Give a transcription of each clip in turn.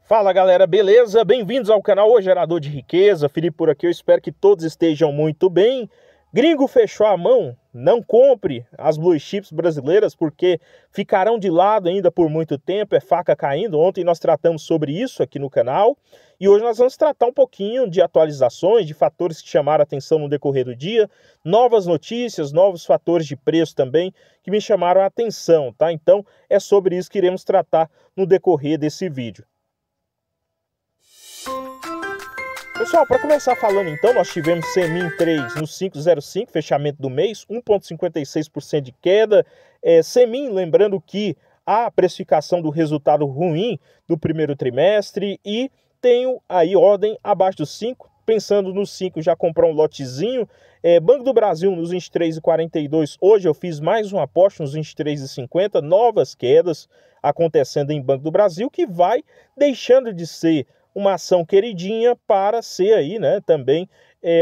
Fala galera, beleza? Bem-vindos ao canal O Gerador de Riqueza. Felipe por aqui, eu espero que todos estejam muito bem. Gringo fechou a mão, não compre as blue chips brasileiras porque ficarão de lado ainda por muito tempo, é faca caindo. Ontem nós tratamos sobre isso aqui no canal e hoje nós vamos tratar um pouquinho de atualizações, de fatores que chamaram a atenção no decorrer do dia, novas notícias, novos fatores de preço também que me chamaram a atenção, tá? Então é sobre isso que iremos tratar no decorrer desse vídeo. Pessoal, para começar falando então, nós tivemos Semin 3 no 5,05, fechamento do mês, 1,56% de queda. Semin, lembrando que a precificação do resultado ruim do primeiro trimestre e tenho aí ordem abaixo dos 5, pensando nos 5 já comprar um lotezinho. Banco do Brasil nos 23,42, hoje eu fiz mais uma aposta nos 23,50, novas quedas acontecendo em Banco do Brasil, que vai deixando de ser uma ação queridinha para ser aí, né, também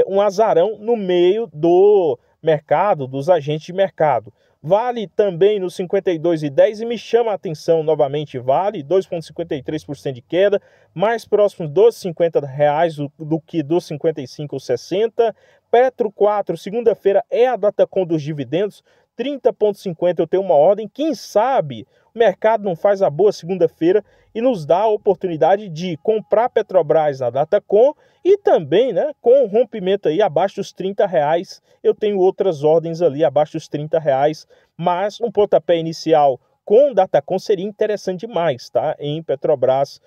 um azarão no meio do mercado, dos agentes de mercado. Vale também no 52,10 e me chama a atenção novamente Vale, 2,53% de queda, mais próximo dos R$50 do que dos 55,60. Petro 4, segunda-feira é a Datacom dos dividendos, 30,50 eu tenho uma ordem, quem sabe o mercado não faz a boa segunda-feira e nos dá a oportunidade de comprar Petrobras na Datacom e também, né, com o rompimento aí abaixo dos R$30, eu tenho outras ordens ali abaixo dos R$30, mas um pontapé inicial com Datacom seria interessante demais, tá? Em Petrobras,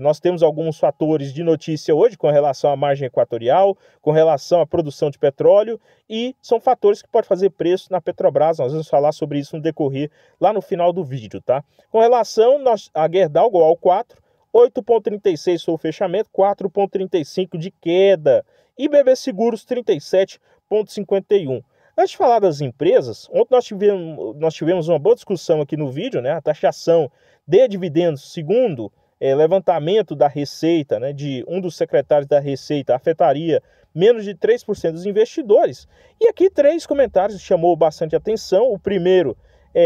nós temos alguns fatores de notícia hoje com relação à margem equatorial, com relação à produção de petróleo e são fatores que podem fazer preço na Petrobras. Nós vamos falar sobre isso no decorrer lá no final do vídeo, tá? Com relação a Gerdau Global 4, 8,36 foi o fechamento, 4,35 de queda e BB Seguros 37,51. Antes de falar das empresas, ontem nós tivemos uma boa discussão aqui no vídeo, né? A taxação de dividendos, segundo levantamento da Receita, né, de um dos secretários da Receita, afetaria menos de 3% dos investidores. E aqui 3 comentários chamou bastante atenção. O primeiro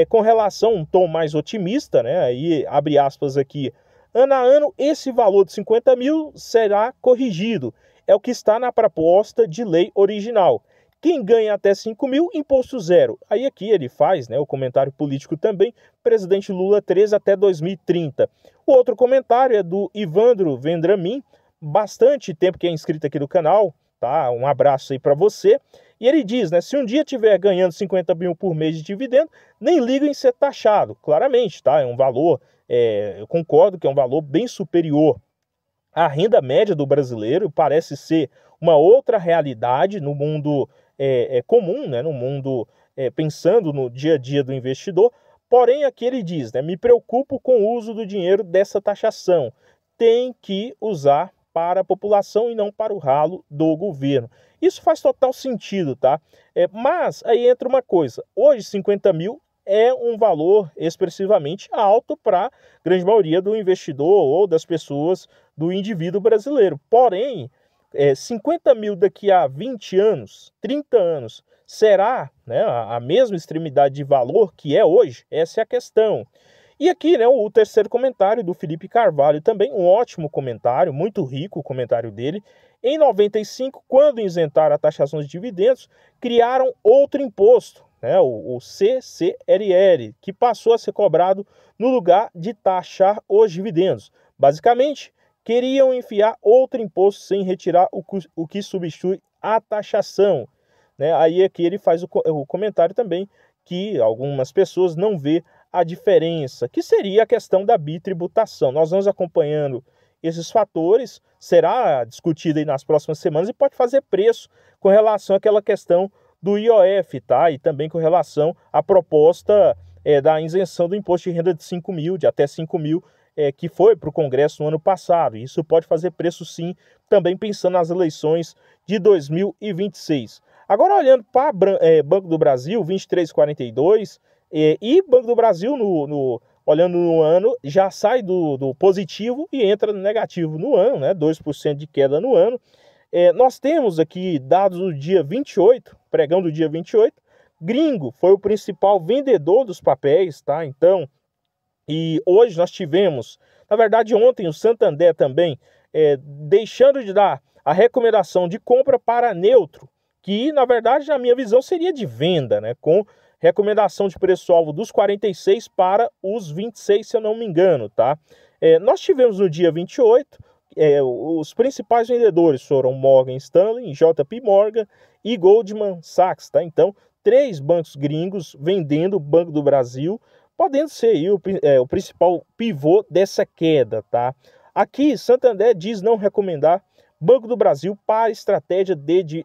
com relação a um tom mais otimista, né? Aí abre aspas aqui. Ano a ano, esse valor de 50 mil será corrigido. É o que está na proposta de lei original. Quem ganha até 5 mil, imposto zero. Aí aqui ele faz, né, o comentário político também, presidente Lula 13 até 2030. O outro comentário é do Ivandro Vendramin, bastante tempo que é inscrito aqui no canal, tá? Um abraço aí para você. E ele diz, né, se um dia tiver ganhando 50 mil por mês de dividendo, nem liga em ser taxado. Claramente, tá? É um valor, eu concordo que é um valor bem superior à renda média do brasileiro, parece ser uma outra realidade no mundo comum, né, no mundo pensando no dia a dia do investidor. Porém, aqui ele diz, né, me preocupo com o uso do dinheiro dessa taxação. Tem que usar para a população e não para o ralo do governo. Isso faz total sentido, tá? Mas aí entra uma coisa, hoje 50 mil é um valor expressivamente alto para a grande maioria do investidor ou das pessoas, do indivíduo brasileiro. Porém, 50 mil daqui a 20 anos, 30 anos, será, né, a mesma extremidade de valor que é hoje? Essa é a questão. E aqui, né, o terceiro comentário do Felipe Carvalho, também um ótimo comentário, muito rico o comentário dele. Em 95, quando isentaram a taxação de dividendos, criaram outro imposto, né, o CCLL, que passou a ser cobrado no lugar de taxar os dividendos. Basicamente, queriam enfiar outro imposto sem retirar o que substitui a taxação, né? Aí aqui ele faz o comentário também que algumas pessoas não vê a diferença, que seria a questão da bitributação. Nós vamos acompanhando esses fatores, será discutido aí nas próximas semanas e pode fazer preço com relação àquela questão do IOF, tá? E também com relação à proposta da isenção do imposto de renda de 5 mil, de até 5 mil, que foi para o Congresso no ano passado. Isso pode fazer preço sim, também pensando nas eleições de 2026. Agora olhando para Banco do Brasil, 23,42, e Banco do Brasil, olhando no ano, já sai do positivo e entra no negativo no ano, né? 2% de queda no ano. Nós temos aqui dados do dia 28, pregão do dia 28, Gringo foi o principal vendedor dos papéis, tá? Então, e hoje nós tivemos Na verdade, ontem o Santander também, deixando de dar a recomendação de compra para neutro, que na verdade, na minha visão, seria de venda, né? Com recomendação de preço-alvo dos 46 para os 26, se eu não me engano, tá? Nós tivemos no dia 28, os principais vendedores foram Morgan Stanley, JP Morgan e Goldman Sachs, tá? Então, 3 bancos gringos vendendo o Banco do Brasil, podendo ser aí o principal pivô dessa queda, tá? Aqui, Santander diz não recomendar Banco do Brasil para estratégia de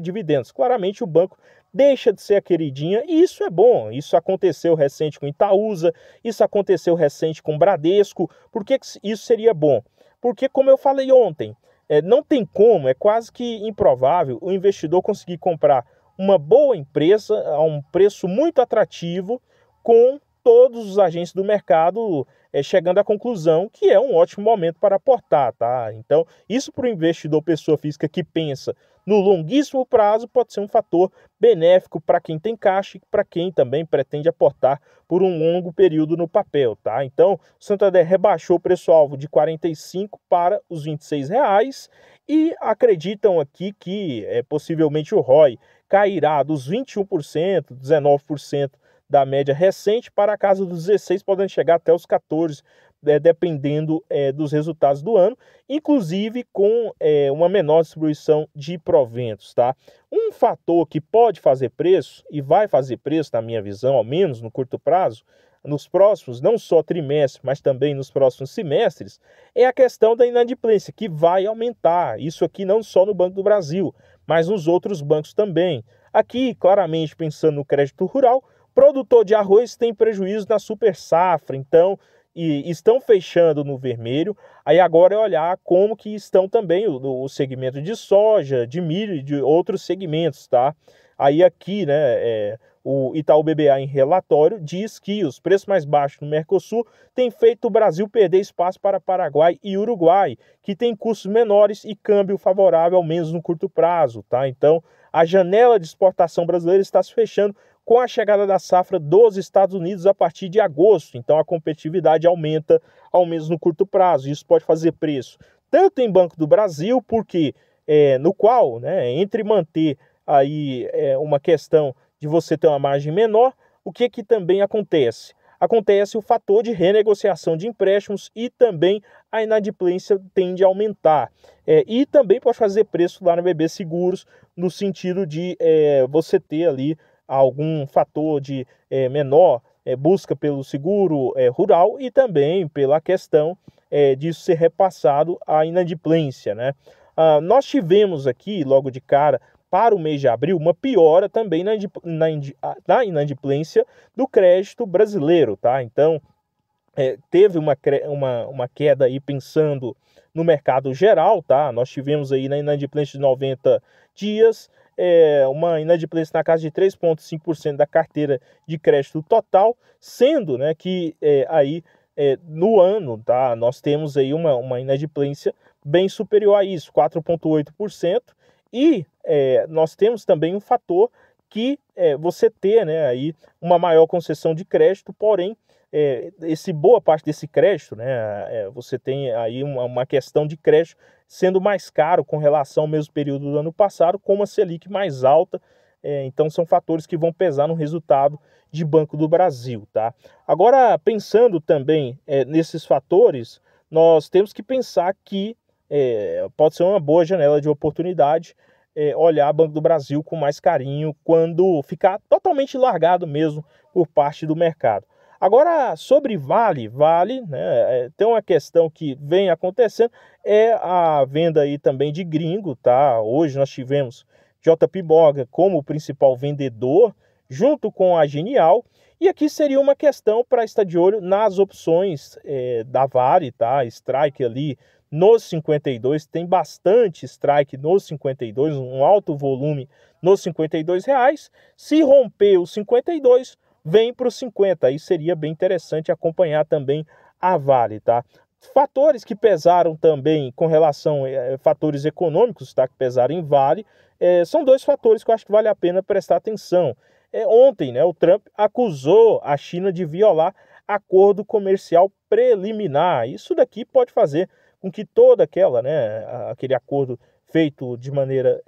dividendos. Claramente, o banco deixa de ser a queridinha e isso é bom. Isso aconteceu recente com Itaúsa, isso aconteceu recente com Bradesco. Por que isso seria bom? Porque, como eu falei ontem, não tem como, é quase que improvável o investidor conseguir comprar uma boa empresa a um preço muito atrativo com todos os agentes do mercado chegando à conclusão que é um ótimo momento para aportar, tá? Então, isso para o investidor pessoa física que pensa no longuíssimo prazo pode ser um fator benéfico para quem tem caixa e para quem também pretende aportar por um longo período no papel, tá? Então, o Santander rebaixou o preço-alvo de R$ 45 para os R$ 26 e acreditam aqui que possivelmente o ROI cairá dos 21%, 19% da média recente para a casa dos 16, podendo chegar até os 14, dependendo dos resultados do ano, inclusive com uma menor distribuição de proventos, tá? Um fator que pode fazer preço, e vai fazer preço, na minha visão, ao menos no curto prazo, nos próximos, não só trimestre, mas também nos próximos semestres, é a questão da inadimplência, que vai aumentar. Isso aqui não só no Banco do Brasil, mas nos outros bancos também. Aqui, claramente, pensando no crédito rural, produtor de arroz tem prejuízo na super safra, então estão fechando no vermelho. Aí agora é olhar como que estão também o segmento de soja, de milho e de outros segmentos, tá? Aí aqui, né, o Itaú BBA em relatório diz que os preços mais baixos no Mercosul têm feito o Brasil perder espaço para Paraguai e Uruguai, que têm custos menores e câmbio favorável, ao menos no curto prazo, tá? Então, a janela de exportação brasileira está se fechando com a chegada da safra dos Estados Unidos a partir de agosto. Então, a competitividade aumenta, ao menos no curto prazo. Isso pode fazer preço tanto em Banco do Brasil, porque no qual, né, entre manter aí uma questão de você ter uma margem menor, o que também acontece? Acontece o fator de renegociação de empréstimos e também a inadimplência tende a aumentar. E também pode fazer preço lá no BB Seguros, no sentido de você ter ali algum fator de menor busca pelo seguro rural e também pela questão disso ser repassado à inadimplência, né? Nós tivemos aqui, logo de cara, para o mês de abril, uma piora também na inadimplência do crédito brasileiro, tá? Então, teve uma queda aí pensando no mercado geral, tá? Nós tivemos aí na inadimplência de 90 dias, uma inadimplência na casa de 3,5% da carteira de crédito total, sendo, né, que aí no ano, tá, nós temos aí uma inadimplência bem superior a isso, 4,8%, e nós temos também um fator que você ter, né, aí uma maior concessão de crédito, porém, boa parte desse crédito, né, você tem aí uma questão de crédito sendo mais caro com relação ao mesmo período do ano passado, com uma Selic mais alta. Então são fatores que vão pesar no resultado de Banco do Brasil, tá? Agora, pensando também nesses fatores, nós temos que pensar que pode ser uma boa janela de oportunidade olhar Banco do Brasil com mais carinho quando ficar totalmente largado mesmo por parte do mercado. Agora, sobre Vale, né, tem uma questão que vem acontecendo, é a venda aí também de gringo, tá? Hoje nós tivemos JP Morgan como o principal vendedor, junto com a Genial, e aqui seria uma questão para estar de olho nas opções da Vale, tá? Strike ali nos 52, tem bastante strike nos 52, um alto volume nos R$ 52. Se romper os 52, vem para os 50, aí seria bem interessante acompanhar também a Vale, tá? Fatores que pesaram também com relação a fatores econômicos, tá? Que pesaram em Vale, são dois fatores que eu acho que vale a pena prestar atenção. Ontem, né, o Trump acusou a China de violar acordo comercial preliminar. Isso daqui pode fazer com que toda aquele acordo feito de maneira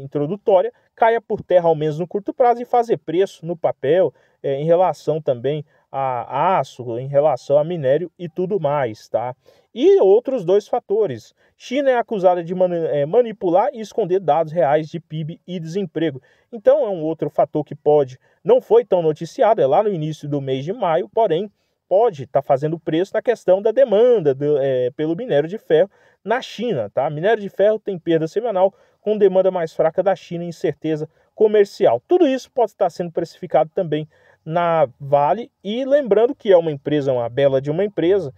introdutória caia por terra ao menos no curto prazo e fazer preço no papel em relação também a aço, em relação a minério e tudo mais, tá? E outros dois fatores. China é acusada de manipular e esconder dados reais de PIB e desemprego. Então é um outro fator que não foi tão noticiado, é lá no início do mês de maio, porém pode estar fazendo preço na questão da demanda pelo minério de ferro na China, tá? Minério de ferro tem perda semanal com demanda mais fraca da China e incerteza comercial. Tudo isso pode estar sendo precificado também na Vale, e lembrando que é uma bela de uma empresa,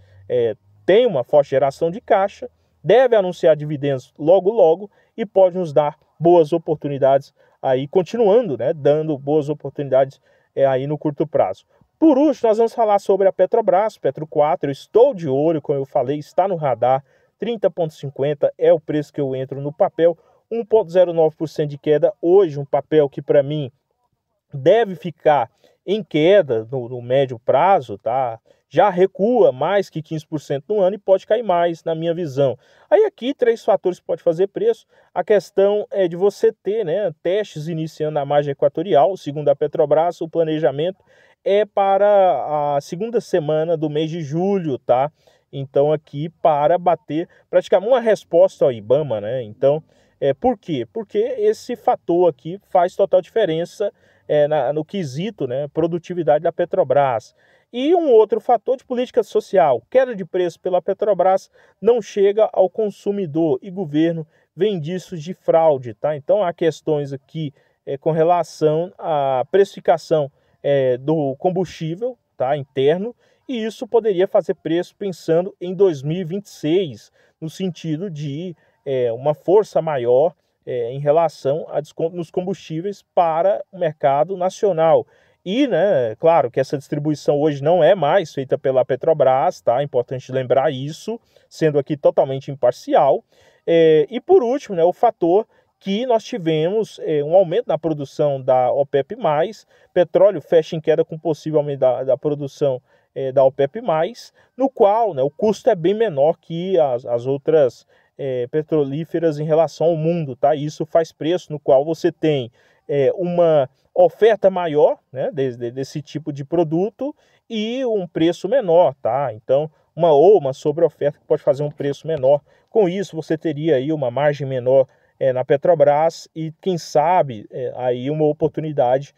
tem uma forte geração de caixa, deve anunciar dividendos logo logo e pode nos dar boas oportunidades aí, continuando, né, dando boas oportunidades aí no curto prazo. Por último, nós vamos falar sobre a Petrobras, Petro 4, eu estou de olho, como eu falei, está no radar, 30,50 é o preço que eu entro no papel, 1,09% de queda hoje, um papel que para mim deve ficar em queda no médio prazo, tá? Já recua mais que 15% no ano e pode cair mais, na minha visão. Aí aqui, 3 fatores que pode fazer preço. A questão é de você ter, né, testes iniciando na margem equatorial. Segundo a Petrobras, o planejamento é para a segunda semana do mês de julho, tá? Então aqui para bater praticamente uma resposta ao IBAMA, né? Então, por quê? Porque esse fator aqui faz total diferença no quesito, né, produtividade da Petrobras. E um outro fator de política social, queda de preço pela Petrobras não chega ao consumidor e governo vem indícios de fraude, tá? Então há questões aqui com relação à precificação do combustível, tá, interno, e isso poderia fazer preço pensando em 2026, no sentido de uma força maior em relação a desconto nos combustíveis para o mercado nacional. E, né, claro que essa distribuição hoje não é mais feita pela Petrobras, tá? É importante lembrar isso, sendo aqui totalmente imparcial. E por último, né, o fator que nós tivemos um aumento na produção da OPEP+, petróleo fecha em queda com possível aumento da produção da OPEP+, no qual, né, o custo é bem menor que as outras petrolíferas em relação ao mundo, tá? Isso faz preço no qual você tem uma oferta maior, né, desse tipo de produto e um preço menor, tá? Então, uma sobreoferta que pode fazer um preço menor. Com isso, você teria aí uma margem menor na Petrobras e, quem sabe, aí uma oportunidade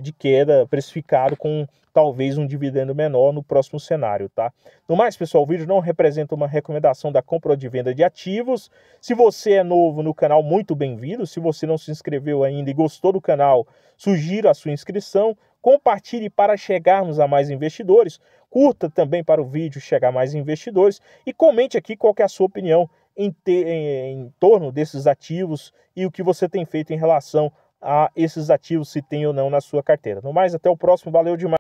de queda precificado com talvez um dividendo menor no próximo cenário, tá? No mais, pessoal, o vídeo não representa uma recomendação da compra ou de venda de ativos. Se você é novo no canal, muito bem-vindo. Se você não se inscreveu ainda e gostou do canal, sugiro a sua inscrição. Compartilhe para chegarmos a mais investidores. Curta também para o vídeo chegar a mais investidores. E comente aqui qual que é a sua opinião em torno desses ativos e o que você tem feito em relação a esses ativos, se tem ou não na sua carteira. No mais, até o próximo. Valeu demais.